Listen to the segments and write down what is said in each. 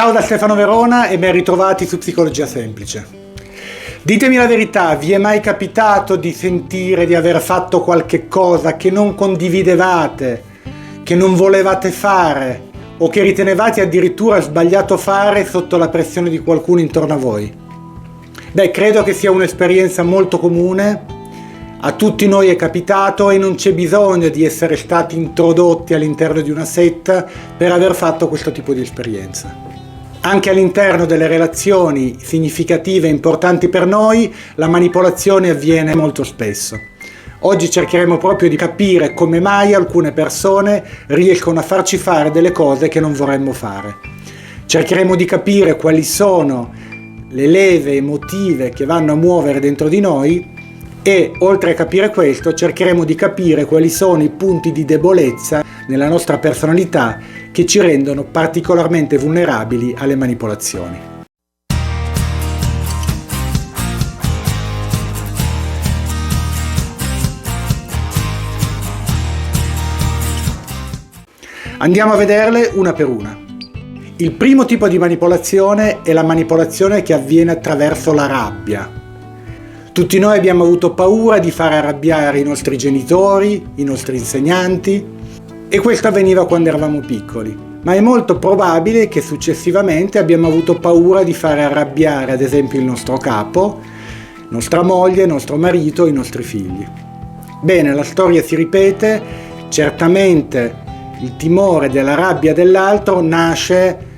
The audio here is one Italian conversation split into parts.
Ciao da Stefano Verona e ben ritrovati su Psicologia Semplice. Ditemi la verità, vi è mai capitato di sentire di aver fatto qualche cosa che non condividevate, che non volevate fare o che ritenevate addirittura sbagliato fare sotto la pressione di qualcuno intorno a voi? Credo che sia un'esperienza molto comune. A tutti noi è capitato e non c'è bisogno di essere stati introdotti all'interno di una setta per aver fatto questo tipo di esperienza. Anche all'interno delle relazioni significative e importanti per noi, la manipolazione avviene molto spesso. Oggi cercheremo proprio di capire come mai alcune persone riescono a farci fare delle cose che non vorremmo fare. Cercheremo di capire quali sono le leve emotive che vanno a muovere dentro di noi e, oltre a capire questo, cercheremo di capire quali sono i punti di debolezza nella nostra personalità che ci rendono particolarmente vulnerabili alle manipolazioni. Andiamo a vederle una per una. Il primo tipo di manipolazione è la manipolazione che avviene attraverso la rabbia. Tutti noi abbiamo avuto paura di fare arrabbiare i nostri genitori, i nostri insegnanti, e questo avveniva quando eravamo piccoli, ma è molto probabile che successivamente abbiamo avuto paura di fare arrabbiare ad esempio il nostro capo, nostra moglie, nostro marito, i nostri figli. Bene, la storia si ripete, certamente il timore della rabbia dell'altro nasce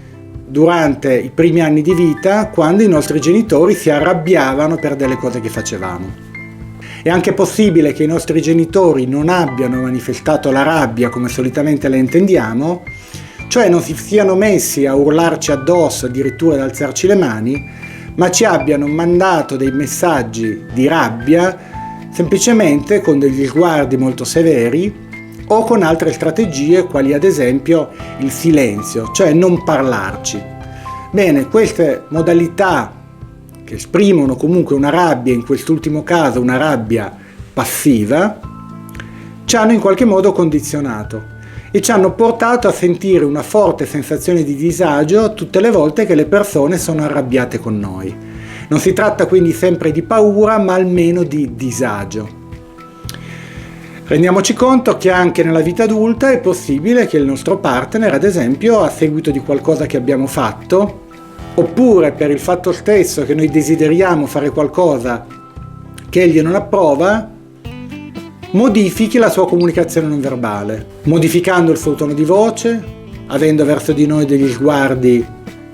durante i primi anni di vita, quando i nostri genitori si arrabbiavano per delle cose che facevamo. È anche possibile che i nostri genitori non abbiano manifestato la rabbia come solitamente la intendiamo, cioè non si siano messi a urlarci addosso, addirittura ad alzarci le mani, ma ci abbiano mandato dei messaggi di rabbia semplicemente con degli sguardi molto severi o con altre strategie, quali ad esempio il silenzio, cioè non parlarci. Bene, queste modalità che esprimono comunque una rabbia, in quest'ultimo caso una rabbia passiva, ci hanno in qualche modo condizionato e ci hanno portato a sentire una forte sensazione di disagio tutte le volte che le persone sono arrabbiate con noi. Non si tratta quindi sempre di paura, ma almeno di disagio. Rendiamoci conto che anche nella vita adulta è possibile che il nostro partner, ad esempio, a seguito di qualcosa che abbiamo fatto, oppure per il fatto stesso che noi desideriamo fare qualcosa che egli non approva, modifichi la sua comunicazione non verbale, modificando il suo tono di voce, avendo verso di noi degli sguardi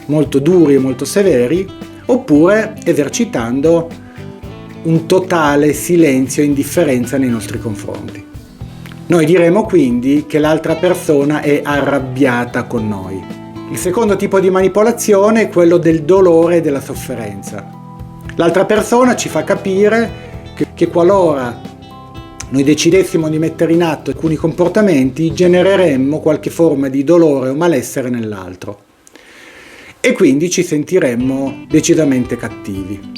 molto duri e molto severi, oppure esercitando un totale silenzio e indifferenza nei nostri confronti. Noi diremo quindi che l'altra persona è arrabbiata con noi. Il secondo tipo di manipolazione è quello del dolore e della sofferenza. L'altra persona ci fa capire che qualora noi decidessimo di mettere in atto alcuni comportamenti, genereremmo qualche forma di dolore o malessere nell'altro e quindi ci sentiremmo decisamente cattivi.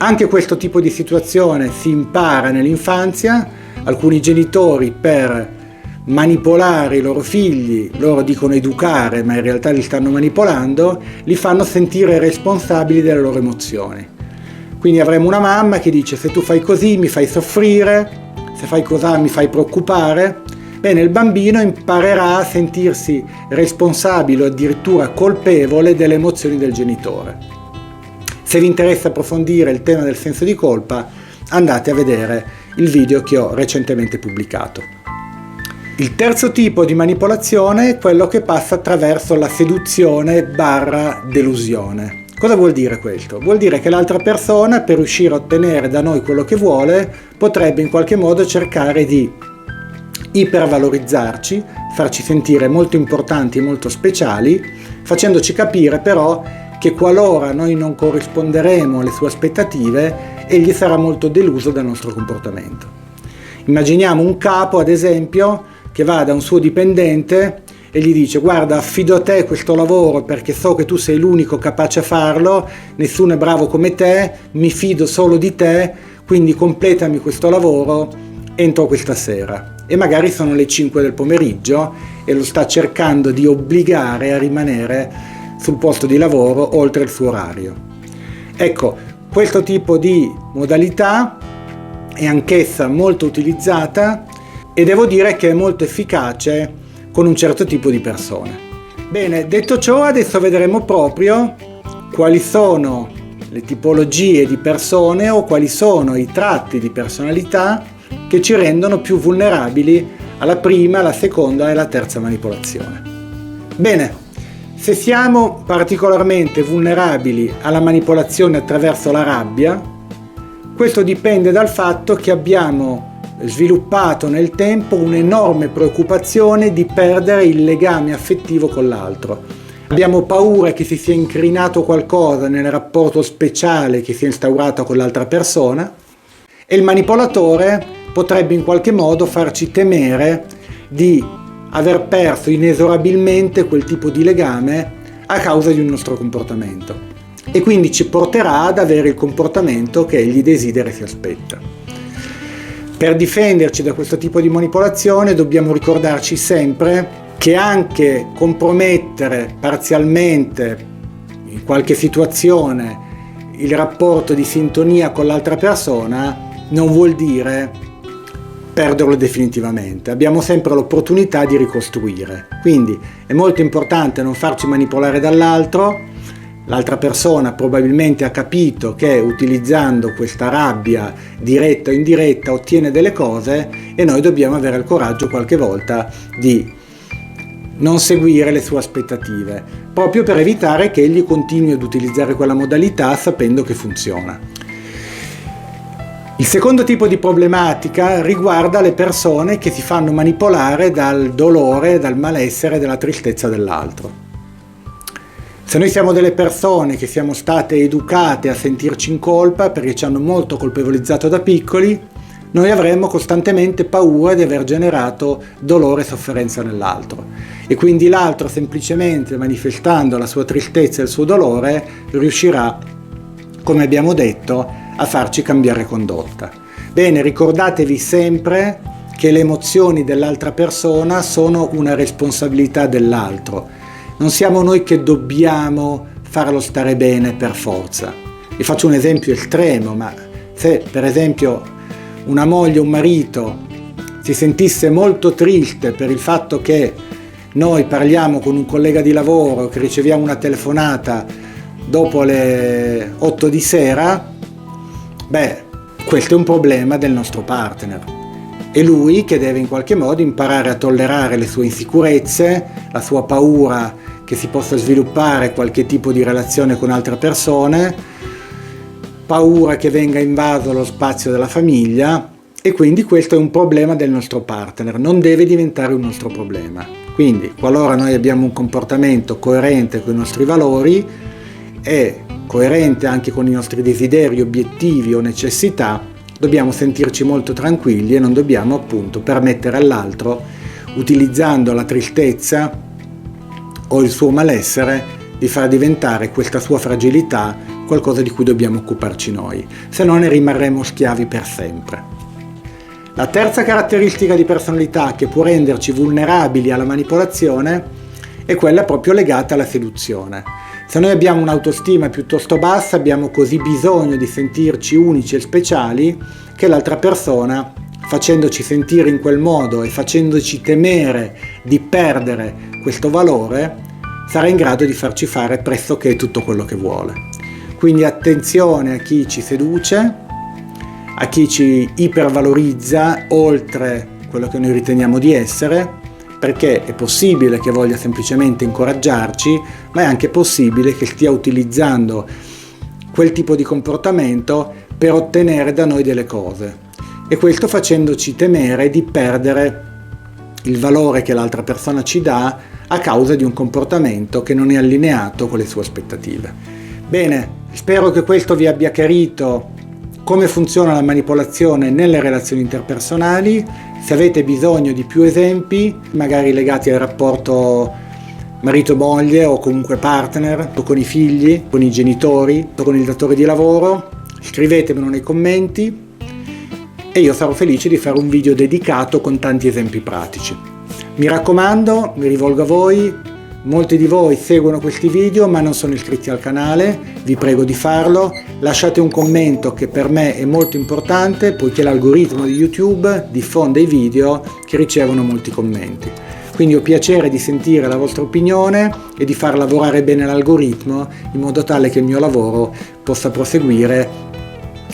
Anche questo tipo di situazione si impara nell'infanzia. Alcuni genitori, per manipolare i loro figli, loro dicono educare, ma in realtà li stanno manipolando, li fanno sentire responsabili delle loro emozioni. Quindi avremo una mamma che dice: se tu fai così mi fai soffrire, se fai così mi fai preoccupare. Bene, il bambino imparerà a sentirsi responsabile o addirittura colpevole delle emozioni del genitore. Se vi interessa approfondire il tema del senso di colpa, andate a vedere il video che ho recentemente pubblicato. Il terzo tipo di manipolazione è quello che passa attraverso la seduzione / delusione. Cosa vuol dire questo? Vuol dire che l'altra persona, per riuscire a ottenere da noi quello che vuole, potrebbe in qualche modo cercare di ipervalorizzarci, farci sentire molto importanti e molto speciali, facendoci capire però che qualora noi non corrisponderemo alle sue aspettative, egli sarà molto deluso dal nostro comportamento. Immaginiamo un capo, ad esempio, che va da un suo dipendente e gli dice: guarda, affido a te questo lavoro perché so che tu sei l'unico capace a farlo, nessuno è bravo come te, mi fido solo di te, quindi completami questo lavoro entro questa sera. E magari sono le 5 del pomeriggio e lo sta cercando di obbligare a rimanere sul posto di lavoro oltre il suo orario. Ecco, questo tipo di modalità è anch'essa molto utilizzata e devo dire che è molto efficace con un certo tipo di persone. Bene, detto ciò, adesso vedremo proprio quali sono le tipologie di persone o quali sono i tratti di personalità che ci rendono più vulnerabili alla prima, alla seconda e alla terza manipolazione. Bene, se siamo particolarmente vulnerabili alla manipolazione attraverso la rabbia, questo dipende dal fatto che abbiamo sviluppato nel tempo un'enorme preoccupazione di perdere il legame affettivo con l'altro. Abbiamo paura che si sia incrinato qualcosa nel rapporto speciale che si è instaurato con l'altra persona e il manipolatore potrebbe in qualche modo farci temere di aver perso inesorabilmente quel tipo di legame a causa di un nostro comportamento e quindi ci porterà ad avere il comportamento che egli desidera e si aspetta. Per difenderci da questo tipo di manipolazione dobbiamo ricordarci sempre che anche compromettere parzialmente in qualche situazione il rapporto di sintonia con l'altra persona non vuol dire perderlo definitivamente. Abbiamo sempre l'opportunità di ricostruire. Quindi è molto importante non farci manipolare dall'altro. L'altra persona probabilmente ha capito che utilizzando questa rabbia diretta o indiretta ottiene delle cose e noi dobbiamo avere il coraggio qualche volta di non seguire le sue aspettative, proprio per evitare che egli continui ad utilizzare quella modalità sapendo che funziona. Il secondo tipo di problematica riguarda le persone che si fanno manipolare dal dolore, dal malessere, dalla tristezza dell'altro. Se noi siamo delle persone che siamo state educate a sentirci in colpa perché ci hanno molto colpevolizzato da piccoli, noi avremmo costantemente paura di aver generato dolore e sofferenza nell'altro e quindi l'altro, semplicemente manifestando la sua tristezza e il suo dolore, riuscirà, come abbiamo detto, a farci cambiare condotta. Bene, ricordatevi sempre che le emozioni dell'altra persona sono una responsabilità dell'altro. Non siamo noi che dobbiamo farlo stare bene per forza. Vi faccio un esempio estremo, ma se per esempio una moglie o un marito si sentisse molto triste per il fatto che noi parliamo con un collega di lavoro, che riceviamo una telefonata dopo le 8 di sera, questo è un problema del nostro partner. È lui che deve in qualche modo imparare a tollerare le sue insicurezze, la sua paura che si possa sviluppare qualche tipo di relazione con altre persone, paura che venga invaso lo spazio della famiglia e quindi questo è un problema del nostro partner, non deve diventare un nostro problema. Quindi qualora noi abbiamo un comportamento coerente con i nostri valori e coerente anche con i nostri desideri, obiettivi o necessità, dobbiamo sentirci molto tranquilli e non dobbiamo appunto permettere all'altro, utilizzando la tristezza o il suo malessere, di far diventare questa sua fragilità qualcosa di cui dobbiamo occuparci noi, se no ne rimarremo schiavi per sempre. La terza caratteristica di personalità che può renderci vulnerabili alla manipolazione è quella proprio legata alla seduzione. Se noi abbiamo un'autostima piuttosto bassa, abbiamo così bisogno di sentirci unici e speciali che l'altra persona, facendoci sentire in quel modo e facendoci temere di perdere questo valore, sarà in grado di farci fare pressoché tutto quello che vuole. Quindi attenzione a chi ci seduce, a chi ci ipervalorizza oltre quello che noi riteniamo di essere, perché è possibile che voglia semplicemente incoraggiarci, ma è anche possibile che stia utilizzando quel tipo di comportamento per ottenere da noi delle cose, e questo facendoci temere di perdere il valore che l'altra persona ci dà a causa di un comportamento che non è allineato con le sue aspettative. Bene, spero che questo vi abbia chiarito come funziona la manipolazione nelle relazioni interpersonali. Se avete bisogno di più esempi, magari legati al rapporto marito-moglie o comunque partner, o con i figli, con i genitori, o con il datore di lavoro, scrivetemelo nei commenti e io sarò felice di fare un video dedicato con tanti esempi pratici. Mi raccomando, mi rivolgo a voi, Molti di voi seguono questi video ma non sono iscritti al canale, vi prego di farlo, lasciate un commento che per me è molto importante poiché l'algoritmo di YouTube diffonde i video che ricevono molti commenti. Quindi ho piacere di sentire la vostra opinione e di far lavorare bene l'algoritmo in modo tale che il mio lavoro possa proseguire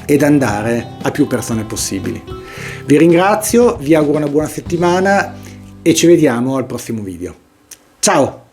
ed andare a più persone possibili. Vi ringrazio, vi auguro una buona settimana e ci vediamo al prossimo video. Ciao!